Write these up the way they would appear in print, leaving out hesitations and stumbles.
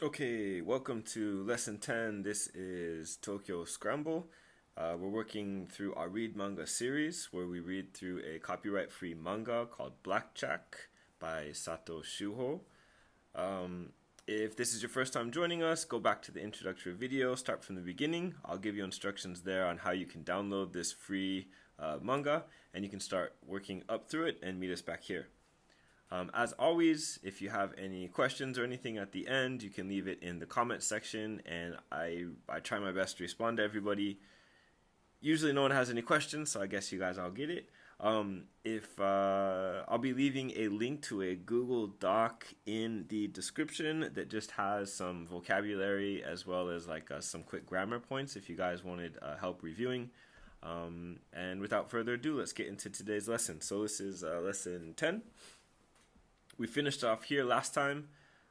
Okay, welcome to lesson 10. This is Tokyo Scramble. We're working through our Read Manga series where we read through a copyright free manga called Blackjack by Sato Shuho. If this is your first time joining us, go back to the introductory video, start from the beginning. I'll give you instructions there on how you can download this free manga and you can start working up through it and meet us back here. As always, if you have any questions or anything at the end, you can leave it in the comment section, and I try my best to respond to everybody. Usually no one has any questions, so I guess you guys all get it. If I'll be leaving a link to a Google Doc in the description that just has some vocabulary as well as like some quick grammar points if you guys wanted help reviewing. And without further ado, let's get into today's lesson. So this is lesson 10. We finished off here last time.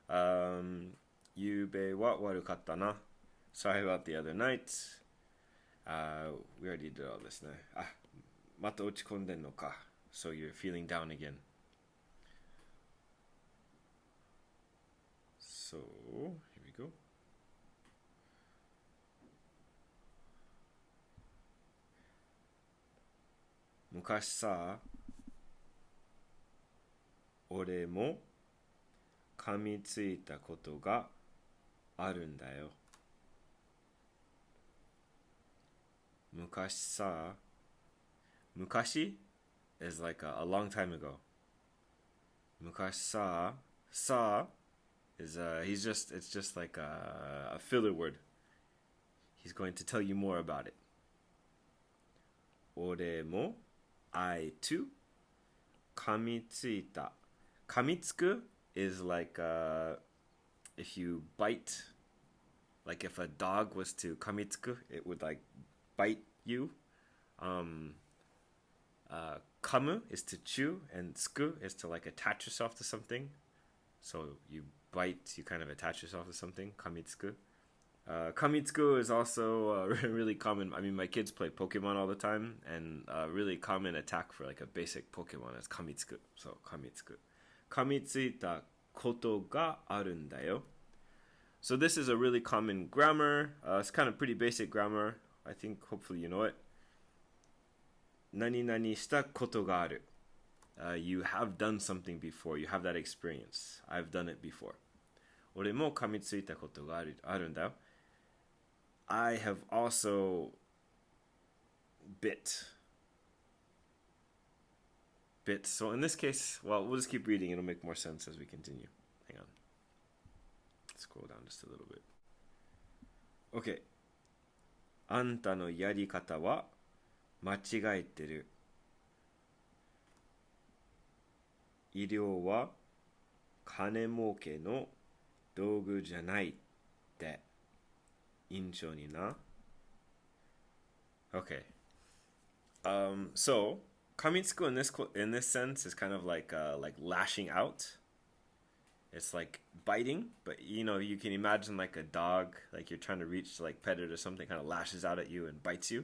Yube wa warukatta na. Sorry about the other night. We already did all this now. Mata ochikonden no ka. So you're feeling down again. So, here we go. Mukashi sa, 俺も噛みついたことがあるんだよ。昔さ、昔 is like a long time ago. 昔さ, sa is it's just like a filler word. He's going to tell you more about it. 俺も I too 噛みついた Kamitsuku is like if you bite, like if a dog was to kamitsuku, it would like bite you. Kamu is to chew, and tsuku is to like attach yourself to something. So you bite, you kind of attach yourself to something. Kamitsuku. Kamitsuku is also really common. I mean, my kids play Pokemon all the time, and really common attack for like a basic Pokemon is Kamitsuku. So Kamitsuku. 噛みついたことがあるんだよ. So this is a really common grammar. It's kind of pretty basic grammar. I think hopefully you know it. 何々したことがある. You have done something before. You have that experience. I've done it before. 俺も噛みついたことがあるんだよ. I have also bit. So in this case, well, we'll just keep reading. It'll make more sense as we continue. Hang on. Scroll down just a little bit. Okay. あんたのやり方は間違えてる。医療は金儲けの道具じゃないって印象にな。Okay. So Kamitsuku in this sense is kind of like lashing out. It's like biting, but you know, you can imagine like a dog, like you're trying to reach to like pet it or something, kind of lashes out at you and bites you.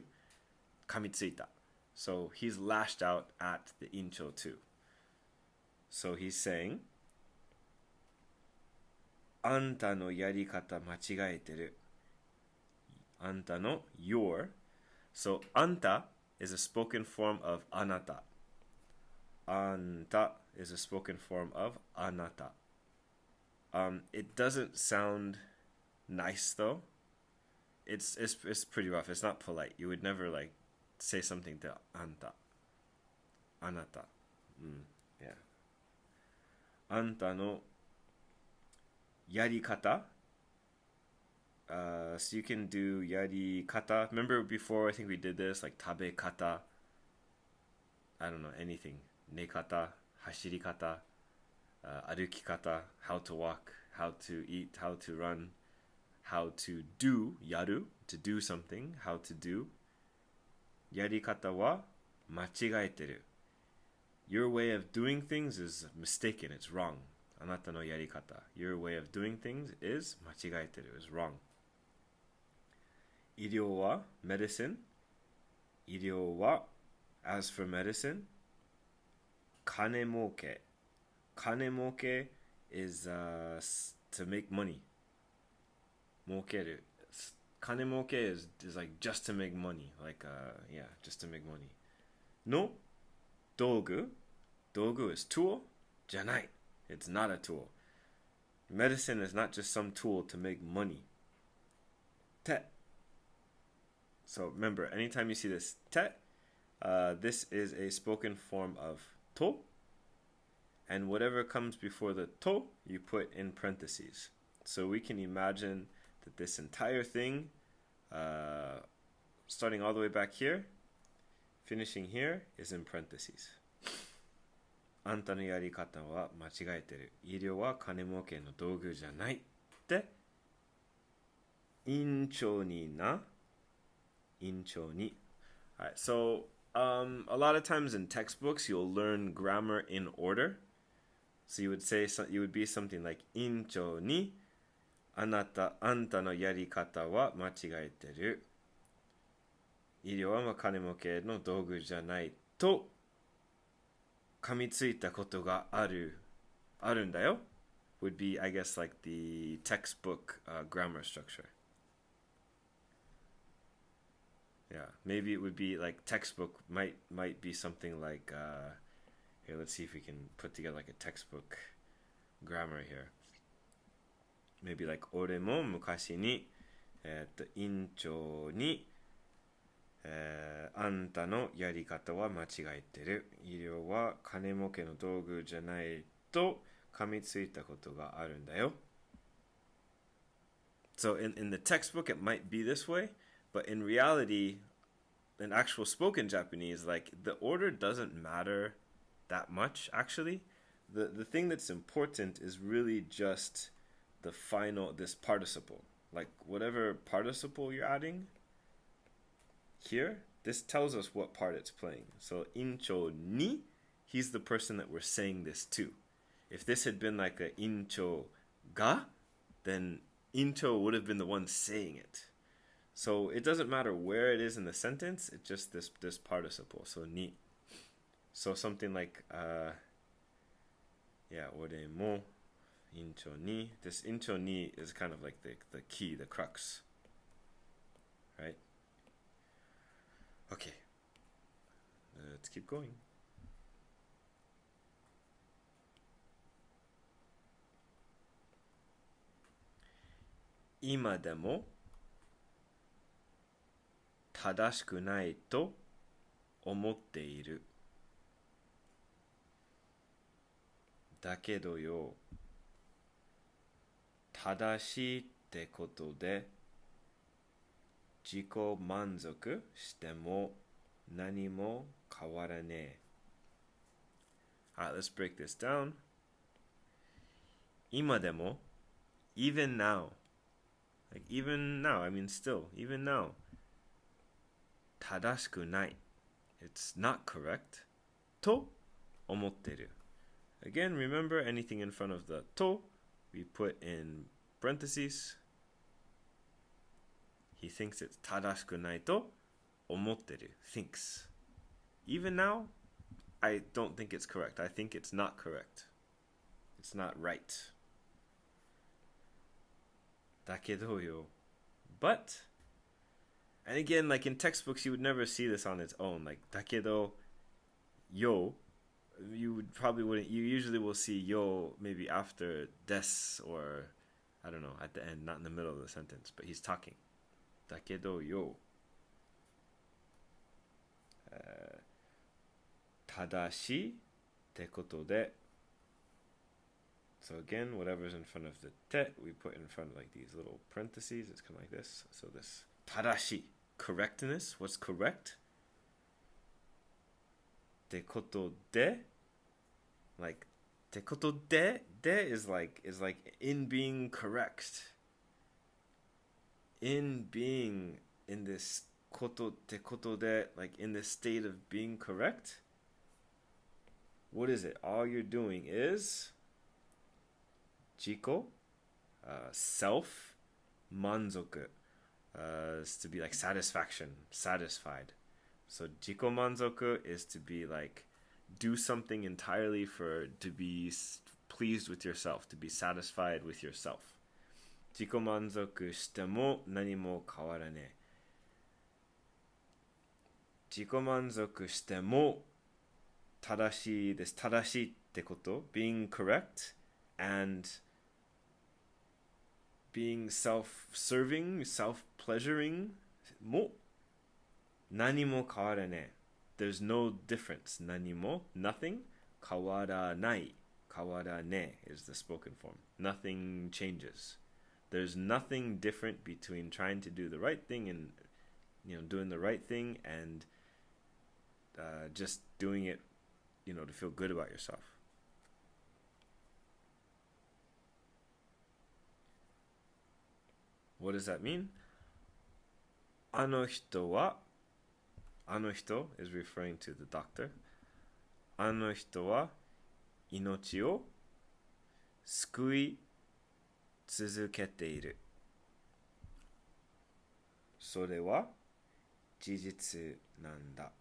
Kamitsuita. So he's lashed out at the incho too. So he's saying, あんたのやり方間違えてる. あんたの your. So anta is a spoken form of anata. Anta is a spoken form of anata. It doesn't sound nice though. It's pretty rough. It's not polite. You would never like say something to anta. Anata. Yeah. Anta no yarikata. So you can do yari kata. Remember before, I think we did this, like tabe kata. I don't know, anything. Ne kata, hashiri kata, aruki kata, how to walk, how to eat, how to run, how to do, yaru, to do something, how to do. Yari kata wa machigaeteru. Your way of doing things is mistaken, it's wrong. Anata no yari kata. Your way of doing things is machigaeteru, is wrong. 医療は medicine. 医療は as for medicine. 金儲け is to make money. mokeru. Kane moke is like just to make money. Like, yeah, just to make money. No dogu. Dogu is tool. Janai. It's not a tool. Medicine is not just some tool to make money. Te. So remember, anytime you see this te, this is a spoken form of to. And whatever comes before the to, you put in parentheses. So we can imagine that this entire thing, starting all the way back here, finishing here, is in parentheses. あんたのやり方は間違えてる。医療は金儲けの道具じゃない。って院長にな。院長に。Alright, so a lot of times in textbooks you'll learn grammar in order. So you would be something like 院長にあんたのやり方は間違えてる。医療は金儲けの道具じゃないと噛みついたことがあるんだよ would be, I guess, like the textbook grammar structure. Yeah, maybe it would be like textbook might be something like here, let's see if we can put together like a textbook grammar here. Maybe like 俺も昔に院長にあんたのやり方は間違えてる。医療は金儲けの道具じゃないと噛みついたことがあるんだよ。So in the textbook it might be this way, but in reality, in actual spoken Japanese, like the order doesn't matter that much actually. The thing that's important is really just the final, this participle. Like whatever participle you're adding here, this tells us what part it's playing. So incho ni, he's the person that we're saying this to. If this had been like a incho ga, then incho would have been the one saying it. So it doesn't matter where it is in the sentence, it's just this participle. So ni. So something like yeah, ore mo incho ni. This incho ni is kind of like the key, the crux. Right? Okay, let's keep going. Ima demo tadashiku nai to omotte iru. Dakedo yo, tadashi tte koto de 自己満足しても何も変わらねえ。Alright, let's break this down. 今でも even now. Like even now, I mean still, even now. 正しくない It's not correct. と思ってる Again, remember anything in front of the と we put in parentheses. He thinks it's 正しくないと思ってる thinks. Even now, I don't think it's correct. I think it's not correct. It's not right. だけどよ But, and again, like in textbooks, you would never see this on its own. Like だけどよ you usually will see yo maybe after des or I don't know, at the end, not in the middle of the sentence, but he's talking. だけどよ正しいってことで So again, whatever's in front of the te, we put in front of like these little parentheses. It's kind of like this. So this 正しい correctness, what's correct? ってことで like ってことで de is like in being correct. In being in this ことってことで like in this state of being correct. What is it? All you're doing is 自己 self 満足 is to be like satisfaction, satisfied. So 自己満足 is to be like do something entirely to be pleased with yourself, to be satisfied with yourself. 自己満足しても何も変わらねえ。自己満足しても正しいです。正しいってこと being correct and being self-serving, self-pleasuring も何も変わらねえ。There's no difference. 何も nothing 変わらない。変わらねえ is the spoken form. Nothing changes. There's nothing different between trying to do the right thing and doing the right thing and just doing it to feel good about yourself. What does that mean? あの人はあの人 is referring to the doctor. あの人は命を救い続けている。それは事実なんだ。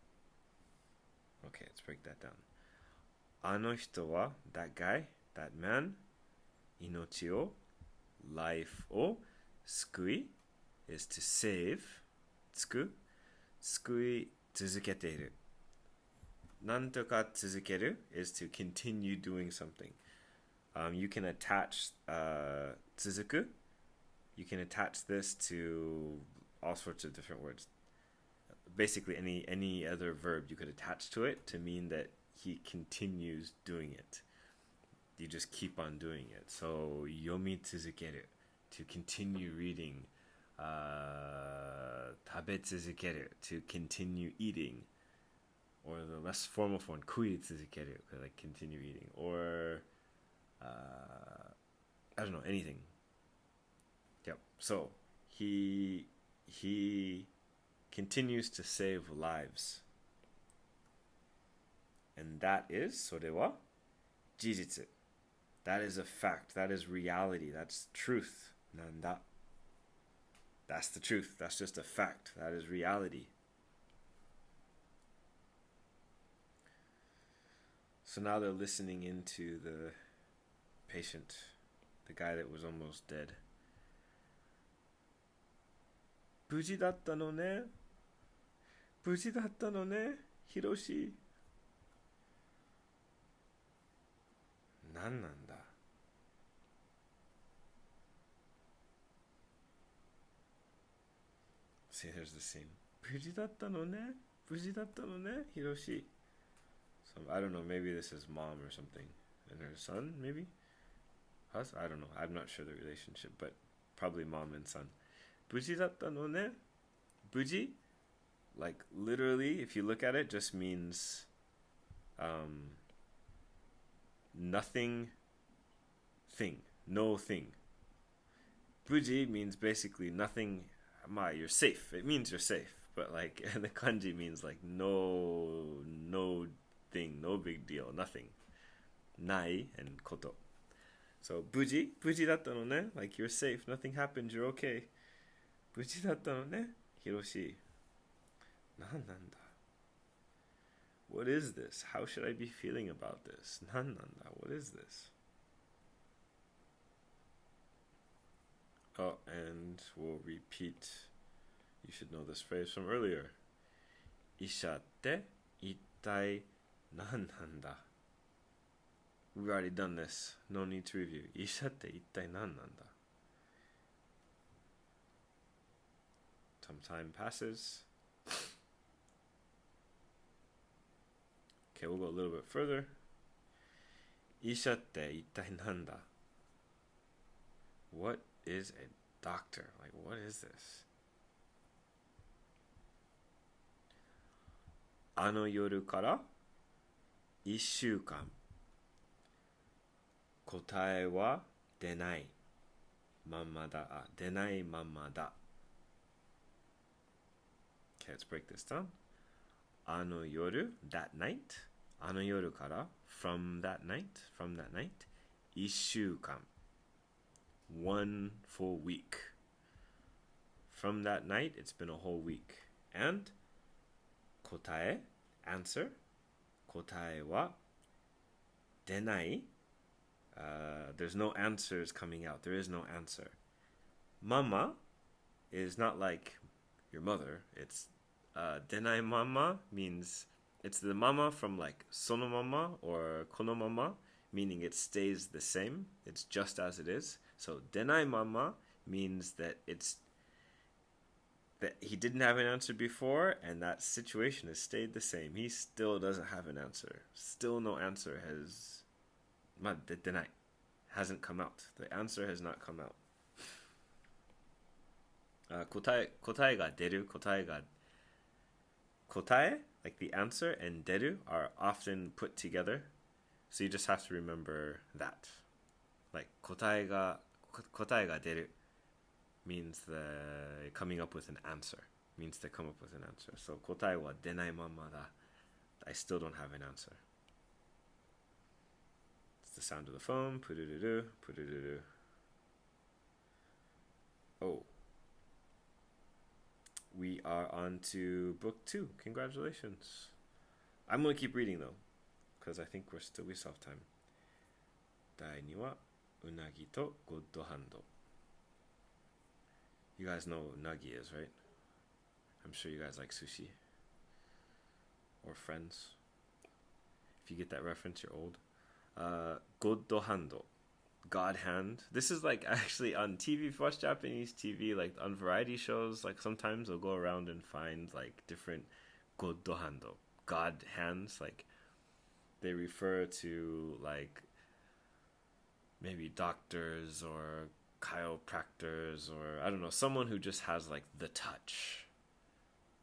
Okay, let's break that down. あの人は that guy, that man 命を life を救い is to save 救い続けている。なんとか続ける is to continue doing something. You can attach 続く you can attach this to all sorts of different words. Basically any other verb you could attach to it to mean that he continues doing it. You just keep on doing it. So 読み続ける to continue reading. 食べ続ける to continue eating. Or the less formal form 食い続ける like continue eating. Or I don't know, anything. Yep. So he continues to save lives. And that is それは事実. That is a fact. That is reality. That's truth. なんだ. That's the truth. That's just a fact. That is reality. So now they're listening into the patient, the guy that was almost dead. 無事だったのね。無事だったのね、ヒロシ。何なんだ。See, here's the scene. 無事だったのね。無事だったのね、ヒロシ。So, I don't know, maybe this is mom or something. And her son, maybe? Us? I don't know. I'm not sure the relationship, but probably mom and son. 無事だったのね。無事? Like, literally, if you look at it, just means nothing thing. No thing. 無事 means basically nothing. You're safe. It means you're safe. But like, the kanji means like no thing, no big deal, nothing. Nai and koto. So, 無事だったのね. Like, you're safe. Nothing happened. You're okay. 無事だったのね、ヒロシ。何なんだ。What is this? How should I be feeling about this? 何なんだ。What is this? Oh, and we'll repeat. You should know this phrase from earlier. 医者って一体何なんだ。We've already done this. No need to review. 医者って一体何なんだ。Some time passes. Okay, we'll go a little bit further. 医者って一体何だ? What is a doctor? Like, what is this? あの夜から1週間答えは出ないままだ。出ないままだ。Okay, let's break this down. あの夜 that night. あの夜から from that night. 1週間 one full week. From that night, it's been a whole week. And 答え answer. 答えは出ない. There's no answers coming out. There is no answer. Mama is not like your mother. It's denai mama means it's the mama from like sono mama or kono mama, meaning it stays the same. It's just as it is. So denai mama means that it's that he didn't have an answer before and that situation has stayed the same. He still doesn't have an answer. Still no answer has denai hasn't come out. The answer has not come out. 答えが出る答え like the answer and deru are often put together, so you just have to remember that. Like 答えが出る means the coming up with an answer, means to come up with an answer. So 答えは出ないままだ. I still don't have an answer. It's the sound of the phone. Poo-doo-doo-doo, poo-doo-doo-doo. Oh. We are on to book 2. Congratulations. I'm going to keep reading though, because I think we still have time. 第2話、うなぎとゴッドハンド. You guys know what unagi is, right? I'm sure you guys like sushi. Or friends. If you get that reference, you're old. Goddo hando. God hand. This is like actually on TV. If you watch Japanese TV, like on variety shows, like sometimes they'll go around and find like different goddo hando, God hands. Like they refer to like maybe doctors or chiropractors or I don't know, someone who just has like the touch.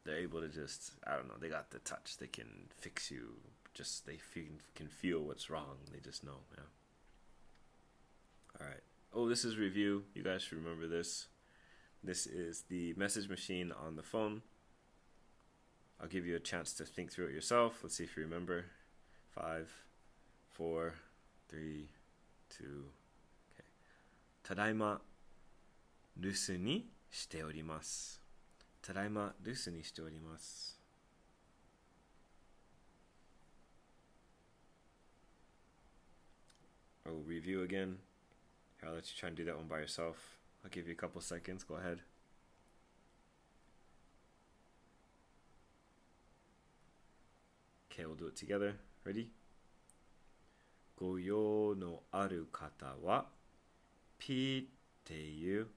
They're able to just, I don't know, they got the touch. They can fix you. Just they can feel what's wrong. They just know. Yeah. All right. Oh, this is review. You guys should remember this. This is the message machine on the phone. I'll give you a chance to think through it yourself. Let's see if you remember. 5, 4, 3, 2. Okay. ただいま留守にしております。ただいま留守にしております。Oh, review again. I'll let you try and do that one by yourself. I'll give you a couple seconds. Go ahead. Okay, we'll do it together. Ready? ご用のある方はピーっていう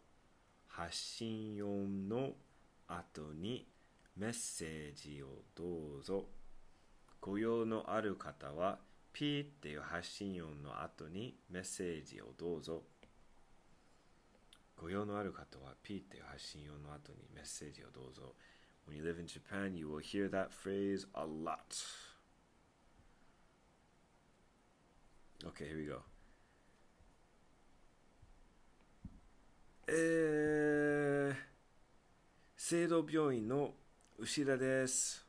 発信音の後にメッセージをどうぞ。ご用のある方はピーっていう発信音の後にメッセージをどうぞ。ご用のある方はピーっていう発信音の後にメッセージをどうぞ。When you live in Japan, you will hear that phrase a lot. Okay, here we go. 聖堂病院の牛田です。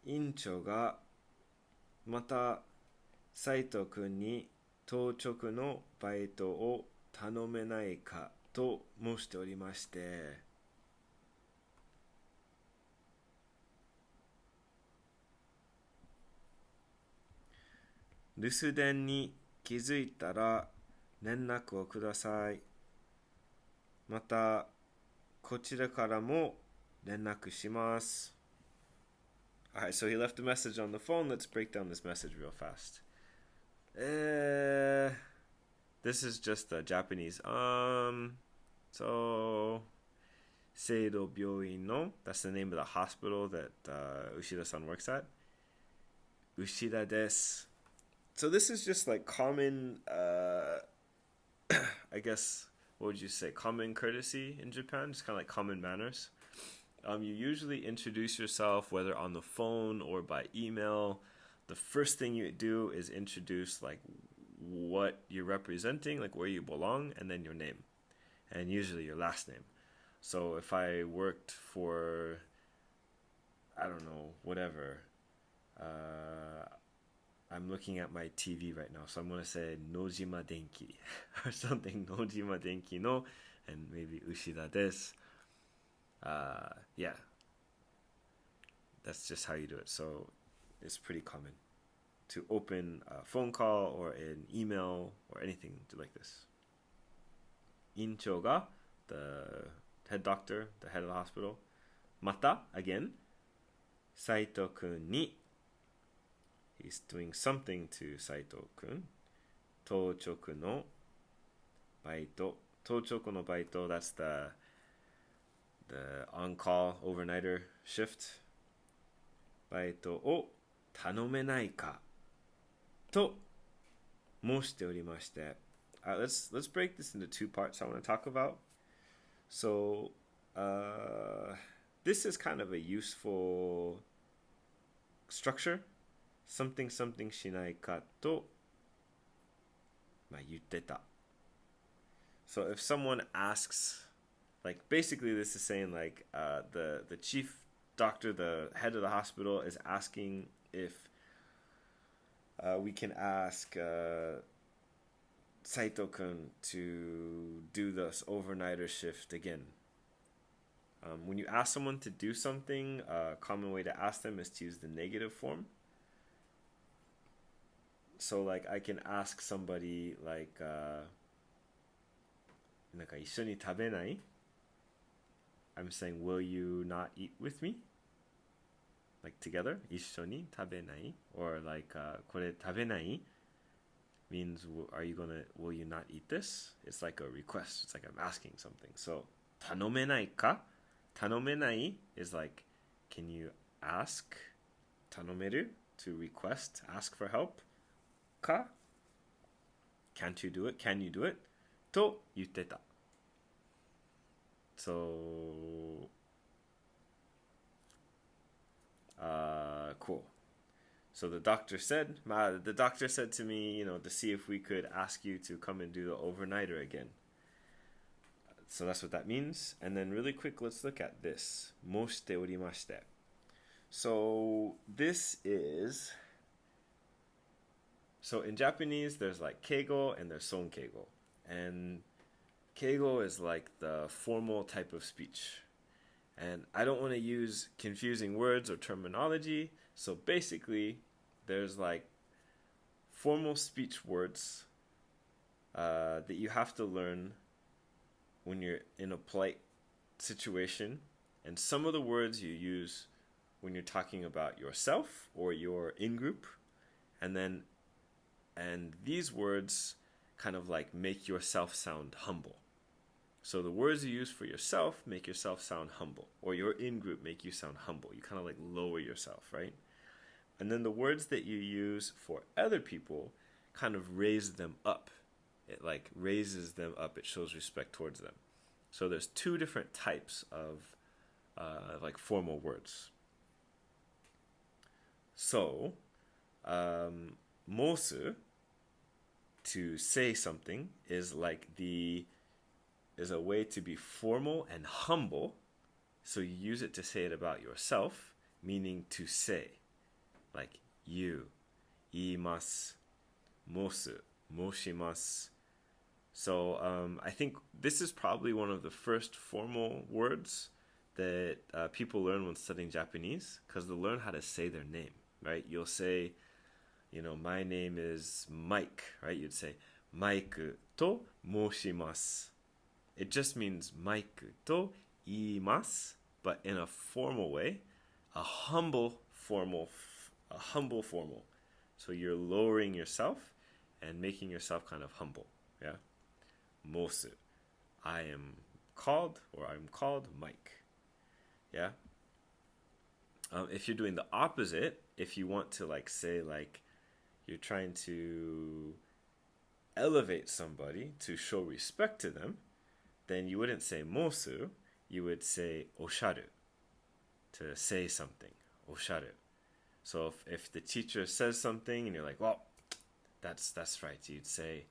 院長がまた斉藤君に当直のバイトを頼めないかと申しておりまして、留守電に気づいたら連絡をください。またこちらからも連絡します。Alright, so he left a message on the phone. Let's break down this message real fast. This is just Japanese. So, Seido Byoin no, that's the name of the hospital that Ushida-san works at. Ushida desu. So this is just like common, I guess, what would you say, common courtesy in Japan? Just kind of like common manners. You usually introduce yourself, whether on the phone or by email. The first thing you do is introduce like what you're representing, like where you belong, and then your name, and usually your last name. So if I worked for, I don't know, whatever, I'm looking at my TV right now, so I'm going to say Nojima Denki or something, Nojima Denki no, and maybe Ushida desu. Yeah, that's just how you do it. So it's pretty common to open a phone call or an email or anything like this. 院長が the head doctor, the head of the hospital. また again, 斉藤くんに he's doing something to 斉藤くん。当直のバイト。当直のバイト that's the on-call overnighter shift. バイトを頼めないかと申しておりまして。Let's break this into two parts I want to talk about. So, this is kind of a useful structure. Something しないかと、言ってた. So if someone asks, like basically this is saying like the chief doctor, the head of the hospital is asking if we can ask Saito-kun to do this overnighter shift again. When you ask someone to do something, a common way to ask them is to use the negative form. So like I can ask somebody like なんか一緒に食べない? I'm saying, will you not eat with me? Like together? 一緒に食べない? Or like これ食べない? Means will you not eat this? It's like a request. It's like I'm asking something. So 頼めないか? 頼めない is like, can you ask? 頼める to request, ask for help. か? Can't you do it? Can you do it? と言ってた. So, cool. So the doctor said to me, to see if we could ask you to come and do the overnighter again. So that's what that means. And then really quick, let's look at this. 申しておりまして. So this is... So in Japanese, there's like keigo and there's sonkeigo. And keigo is like the formal type of speech. And I don't want to use confusing words or terminology. So basically, there's like formal speech words that you have to learn when you're in a polite situation. And some of the words you use when you're talking about yourself or your in-group. And these words kind of like make yourself sound humble. So the words you use for yourself make yourself sound humble, or your in-group make you sound humble. You kind of like lower yourself, right? And then the words that you use for other people kind of raise them up. It like raises them up. It shows respect towards them. So there's two different types of like formal words. So, mosu, to say something, is a way to be formal and humble. So you use it to say it about yourself, meaning to say. Like you, iimasu, mosu, moshimasu. So I think this is probably one of the first formal words that people learn when studying Japanese, because they'll learn how to say their name, right? You'll say, my name is Mike, right? You'd say, Mike to moshimasu. It just means Mike to iimasu, but in a formal way, a humble formal. So you're lowering yourself and making yourself kind of humble, yeah? Mosu. I am called, or I'm called Mike, yeah? If you're doing the opposite, if you want to like say like you're trying to elevate somebody to show respect to them, then you wouldn't say mosu, you would say osharu, to say something, osharu. So if the teacher says something and you're like, well, that's right, you'd say,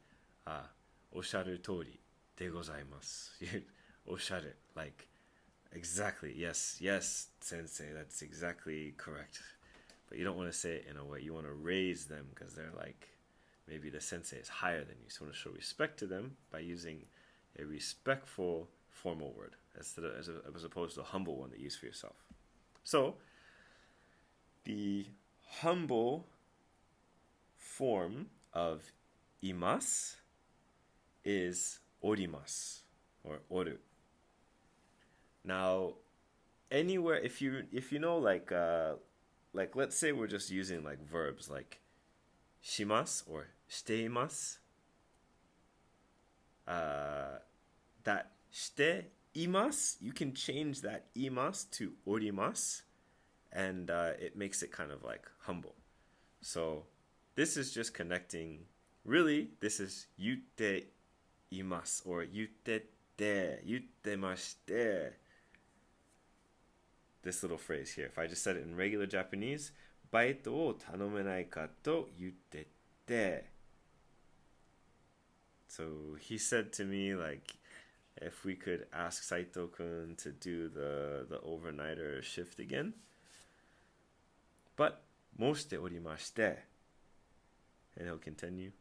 osharu tori de gozaimasu. Osharu, like, exactly, yes, sensei, that's exactly correct. But you don't want to say it in a way, you want to raise them because they're like, maybe the sensei is higher than you. So you want to show respect to them by using a respectful formal word as opposed to a humble one that you use for yourself. So, the humble form of imas is orimas or oru. Now, anywhere if you know like let's say we're just using like verbs like shimas or shiteimasu, that shite imas, you can change that imas to orimas, and it makes it kind of like humble. So this is just connecting. Really, this is yute imasu or yute yutemashite. This little phrase here. If I just said it in regular Japanese, baito o tanomenai ka to yutete. So he said to me, like, if we could ask Saito-kun to do the overnighter shift again. But, moshite orimashite. And he'll continue.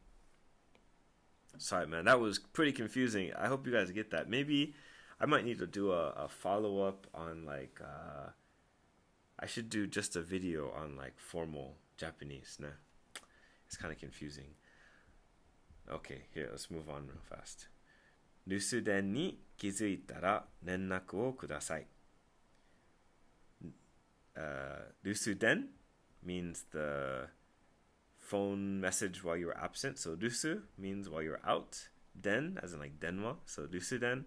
Sorry, man, that was pretty confusing. I hope you guys get that. Maybe I might need to do a follow-up on, like, I should do just a video on, like, formal Japanese. Nah, it's kind of confusing. Okay, here, let's move on real fast. 留守電に気づいたら連絡をください。留守電 means the phone message while you were absent. So 留守 means while you were out. Den, as in like denwa. So 留守電,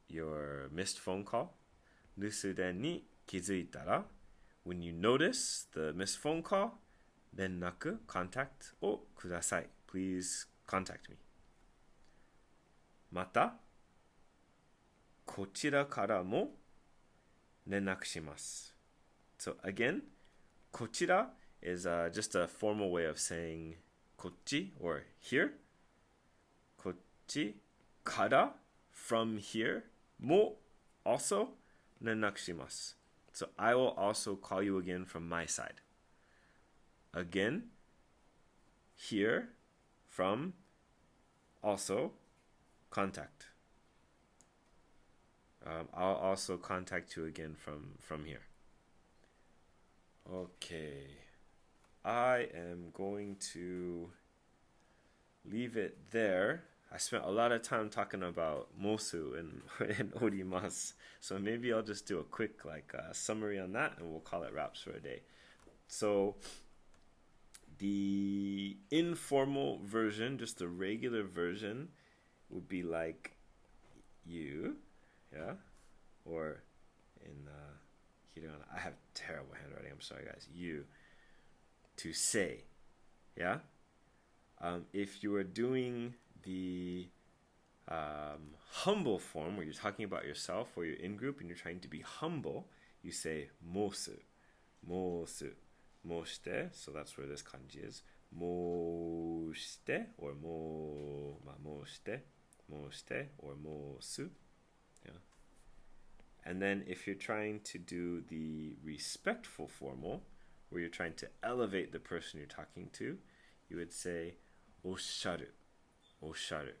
your missed phone call. 留守電に気づいたら, when you notice the missed phone call, 連絡 contact をください. Please contact me. また、こちらからも連絡します. So again, こちら is just a formal way of saying こっち or here. こっちから from here も also 連絡します. So I will also call you again from my side. Again, here, from, also, contact. I'll also contact you again from here. Okay. I am going to leave it there. I spent a lot of time talking about mosu and orimasu. So maybe I'll just do a quick summary on that and we'll call it wraps for a day. So the informal version, just the regular version, would be like you, yeah? Or in hiragana, I have terrible handwriting, I'm sorry guys. You, to say, yeah? If you are doing the humble form, where you're talking about yourself or you're in group and you're trying to be humble, you say mosu, mosu. Moshite, so that's where this kanji is. Moshite or moshite or mosu. Yeah. And then if you're trying to do the respectful formal, where you're trying to elevate the person you're talking to, you would say osharu. Osharu.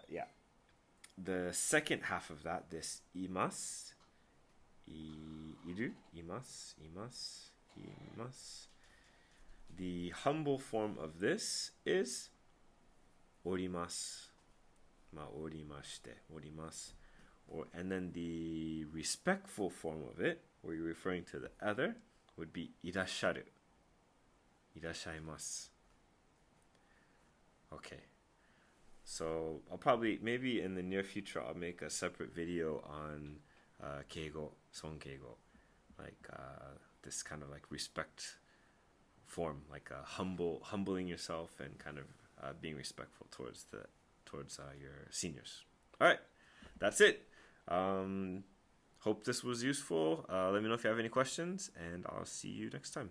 Yeah. The second half of that, this imasu, iru, imasu. The humble form of this is orimasu. Orimashite, orimasu. And then the respectful form of it, where you're referring to the other, would be irasharu. Irashaimasu. Okay. So I'll probably, maybe in the near future, I'll make a separate video on keigo, sonkeigo, like this kind of like respect form, like humbling yourself and kind of being respectful towards your seniors. All right, that's it. Hope this was useful. Let me know if you have any questions, and I'll see you next time.